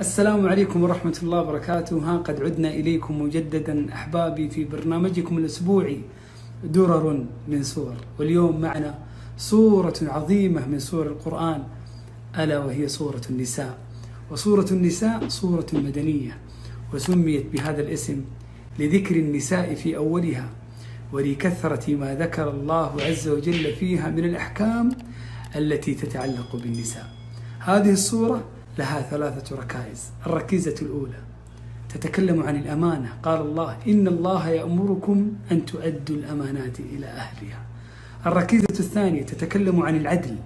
السلام عليكم ورحمة الله وبركاته. ها قد عدنا إليكم مجددا أحبابي في برنامجكم الأسبوعي درر من سور، واليوم معنا سورة عظيمة من سور القرآن، ألا وهي سورة النساء. وسورة النساء سورة مدنية، وسميت بهذا الاسم لذكر النساء في أولها، ولكثرة ما ذكر الله عز وجل فيها من الأحكام التي تتعلق بالنساء. هذه السورة لها 3 ركائز. الركيزة الأولى تتكلم عن الأمانة، قال الله: إن الله يأمركم أن تؤدوا الأمانات إلى أهلها. الركيزة الثانية تتكلم عن العدل،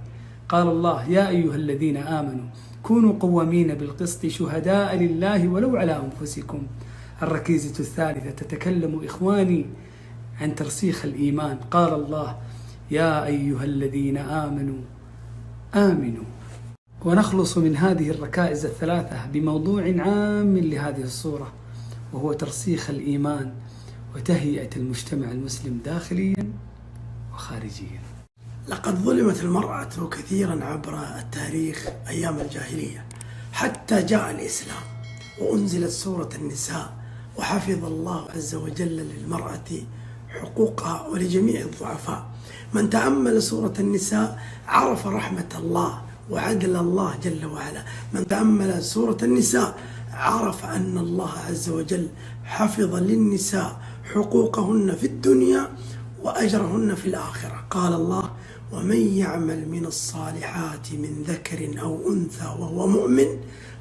قال الله: يا أيها الذين آمنوا كونوا قوامين بالقسط شهداء لله ولو على أنفسكم. الركيزة الثالثة تتكلم إخواني عن ترسيخ الإيمان، قال الله: يا أيها الذين آمنوا آمنوا. ونخلص من هذه الركائز الثلاثة بموضوع عام لهذه الصورة، وهو ترسيخ الإيمان وتهيئة المجتمع المسلم داخليا وخارجيا. لقد ظلمت المرأة كثيرا عبر التاريخ أيام الجاهلية، حتى جاء الإسلام وأنزلت سورة النساء، وحفظ الله عز وجل للمرأة حقوقها ولجميع الضعفاء. من تأمل سورة النساء عرف رحمة الله وعدل الله جل وعلا. من تأمل سورة النساء عرف أن الله عز وجل حفظ للنساء حقوقهن في الدنيا وأجرهن في الآخرة. قال الله: ومن يعمل من الصالحات من ذكر أو أنثى وهو مؤمن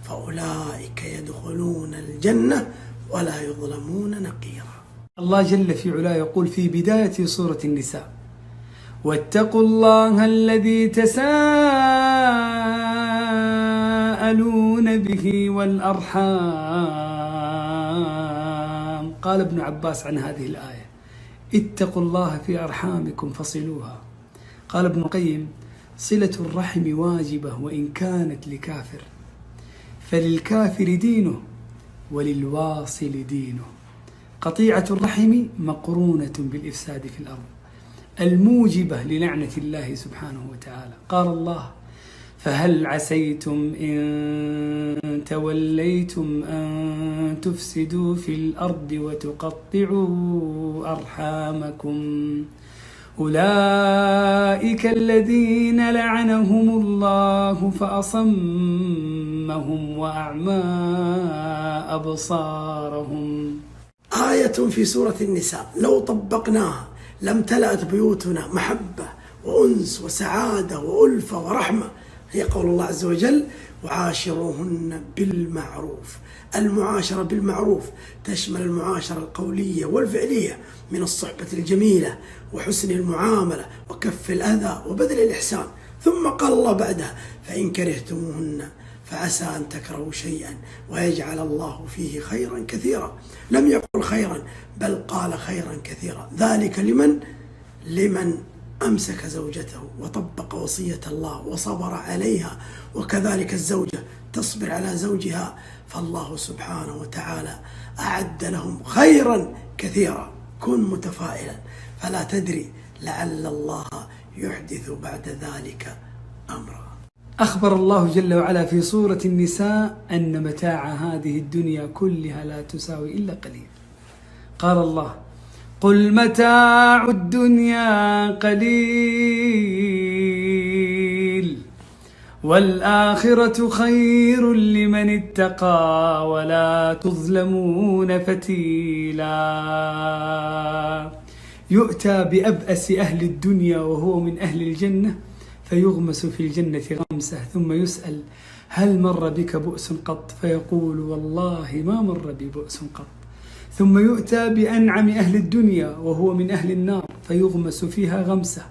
فأولئك يدخلون الجنة ولا يظلمون نقيرا. الله جل في علاه يقول في بداية سورة النساء: واتقوا الله الذي تساءلون به والأرحام. قال ابن عباس عن هذه الآية: اتقوا الله في أرحامكم فصلوها. قال ابن القيم: صلة الرحم واجبة وإن كانت لكافر، فللكافر دينه وللواصل دينه. قطيعة الرحم مقرونة بالإفساد في الأرض الموجبة للعنة الله سبحانه وتعالى. قال الله: فهل عسيتم إن توليتم أن تفسدوا في الأرض وتقطعوا أرحامكم أولئك الذين لعنهم الله فأصمهم وأعمى أبصارهم. آية في سورة النساء لو طبقناها لامتلأت بيوتنا محبة وأنس وسعادة وألفة ورحمة. هي قول الله عز وجل: وعاشروهن بالمعروف. المعاشرة بالمعروف تشمل المعاشرة القولية والفعلية من الصحبة الجميلة وحسن المعاملة وكف الأذى وبذل الإحسان. ثم قال الله بعدها: فإن كرهتموهن فعسى أن تكرهوا شيئا ويجعل الله فيه خيرا كثيرا. لم يقل خيرا بل قال خيرا كثيرا. ذلك لمن أمسك زوجته وطبق وصية الله وصبر عليها، وكذلك الزوجة تصبر على زوجها، فالله سبحانه وتعالى أعد لهم خيرا كثيرا. كن متفائلا، فلا تدري لعل الله يحدث بعد ذلك أمرا. أخبر الله جل وعلا في سورة النساء أن متاع هذه الدنيا كلها لا تساوي إلا قليل. قال الله: قل متاع الدنيا قليل والآخرة خير لمن اتقى ولا تظلمون فتيلا. يؤتى بأبأس أهل الدنيا وهو من أهل الجنة فيغمس في الجنة غمسة، ثم يسأل: هل مر بك بؤس قط؟ فيقول: والله ما مر بي بؤس قط. ثم يؤتى بأنعم أهل الدنيا وهو من أهل النار فيغمس فيها غمسة،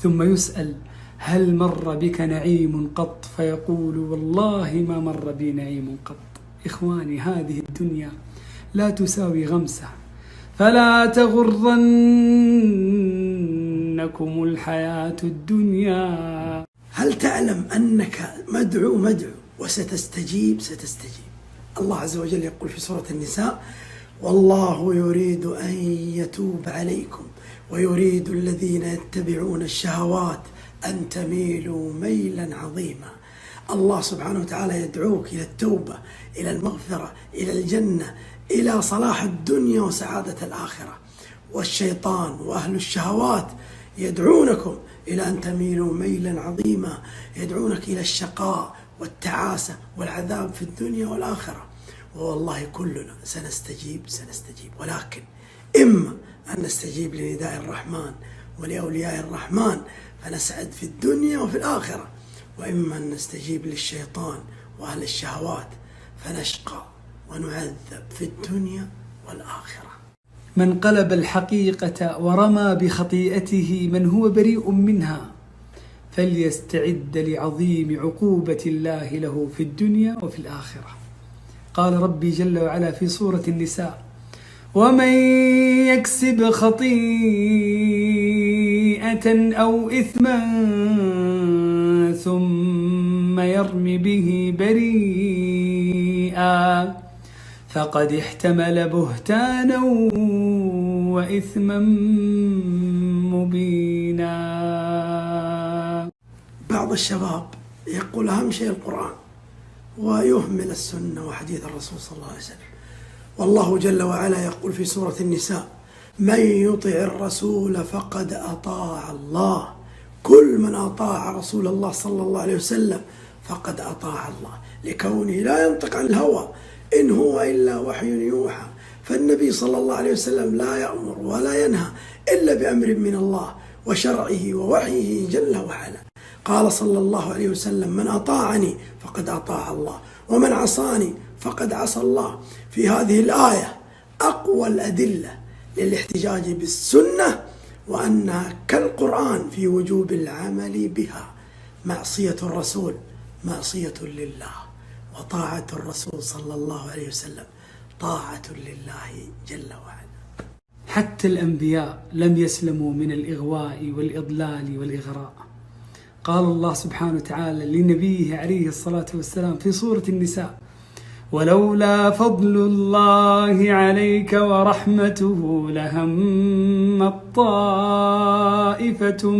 ثم يسأل: هل مر بك نعيم قط؟ فيقول: والله ما مر بي نعيم قط. إخواني، هذه الدنيا لا تساوي غمسة، فلا تغرنكم الحياة الدنيا. هل تعلم أنك مدعو وستستجيب؟ الله عز وجل يقول في سورة النساء: والله يريد أن يتوب عليكم ويريد الذين يتبعون الشهوات أن تميلوا ميلا عظيما. الله سبحانه وتعالى يدعوك إلى التوبة، إلى المغفرة، إلى الجنة، إلى صلاح الدنيا وسعادة الآخرة. والشيطان وأهل الشهوات يدعونكم إلى أن تميلوا ميلا عظيما، يدعونك إلى الشقاء والتعاسة والعذاب في الدنيا والآخرة. والله كلنا سنستجيب، ولكن إما أن نستجيب لنداء الرحمن ولأولياء الرحمن فنسعد في الدنيا وفي الآخرة، وإما أن نستجيب للشيطان وأهل الشهوات فنشقى ونعذب في الدنيا والآخرة. من قلب الحقيقة ورمى بخطيئته من هو بريء منها فليستعد لعظيم عقوبة الله له في الدنيا وفي الآخرة. قال ربي جل وعلا في سورة النساء: ومن يكسب خطيئة أو إثما ثم يرم به بريئا فقد احتمل بهتانا وإثما مبينا. بعض الشباب يقول أهم شيء القرآن ويهمل السنة وحديث الرسول صلى الله عليه وسلم. والله جل وعلا يقول في سورة النساء: من يطع الرسول فقد أطاع الله. كل من أطاع رسول الله صلى الله عليه وسلم فقد أطاع الله، لكونه لا ينطق عن الهوى إن هو إلا وحي يوحى. فالنبي صلى الله عليه وسلم لا يأمر ولا ينهى إلا بأمر من الله وشرعه ووحيه جل وعلا. قال صلى الله عليه وسلم: من أطاعني فقد أطاع الله، ومن عصاني فقد عصى الله. في هذه الآية أقوى الأدلة للاحتجاج بالسنة وأنها كالقرآن في وجوب العمل بها. معصية الرسول معصية لله، وطاعة الرسول صلى الله عليه وسلم طاعة لله جل وعلا. حتى الأنبياء لم يسلموا من الإغواء والإضلال والإغراء. قال الله سبحانه وتعالى لنبيه عليه الصلاة والسلام في سورة النساء: ولولا فضل الله عليك ورحمته لهم طائفة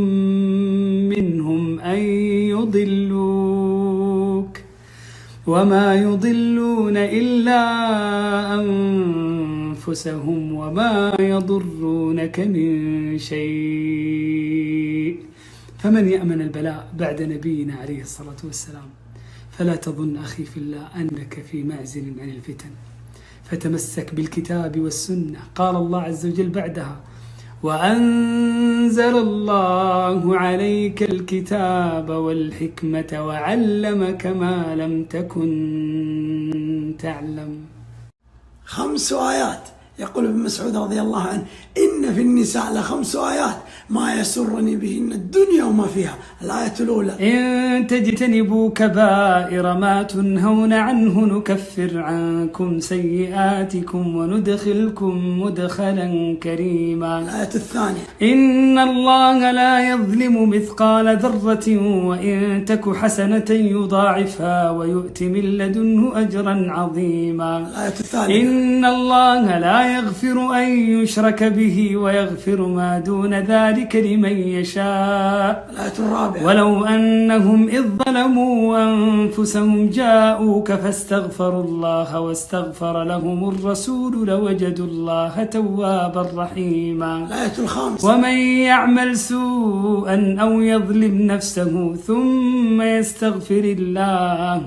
منهم أن يضلوك وما يضلون إلا أنفسهم وما يضرونك من شيء. فمن يأمن البلاء بعد نبينا عليه الصلاة والسلام؟ فلا تظن أخي في الله أنك في معزل عن الفتن، فتمسك بالكتاب والسنة. قال الله عز وجل بعدها: وأنزل الله عليك الكتاب والحكمة وعلمك ما لم تكن تعلم. 5 آيات يقول ابن مسعود رضي الله عنه: إن في النساء ل5 آيات ما يسرني بهن الدنيا وما فيها. الآية الأولى: إن تجتنبوا كبائر ما تنهون عنه نكفر عنكم سيئاتكم وندخلكم مدخلا كريما. الآية الثانية: إن الله لا يظلم مثقال ذرة وإن تك حسنة يضاعفها ويؤت من لدنه أجرا عظيما. الآية الثالثة: إن الله لا يغفر أن يشرك به ويغفر ما دون ذلك لمن يشاء. الآية الرابعة: ولو أنهم إذ ظلموا أنفسهم جاءوك فاستغفروا الله واستغفر لهم الرسول لوجدوا الله توابا رحيما. الآية الخامسة: ومن يعمل سوءا أو يظلم نفسه ثم يستغفر الله